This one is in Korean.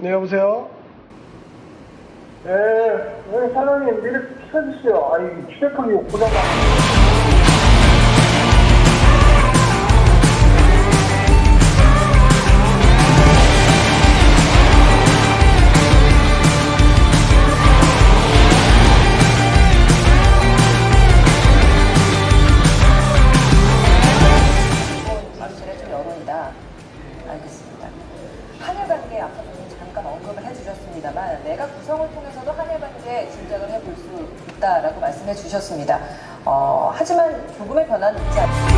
네, 여보세요? 네, 사장님, 이렇게 켜주세요. 아이, 휴대폰이 고장나. 사실에 좀 여론이다. 알겠습니다. 한일 관계 앞서서 잠깐 언급을 해주셨습니다만 내각 구성을 통해서도 한일 관계 진작을 해볼 수 있다라고 말씀해 주셨습니다. 하지만 조금의 변화는 있지 않습니다.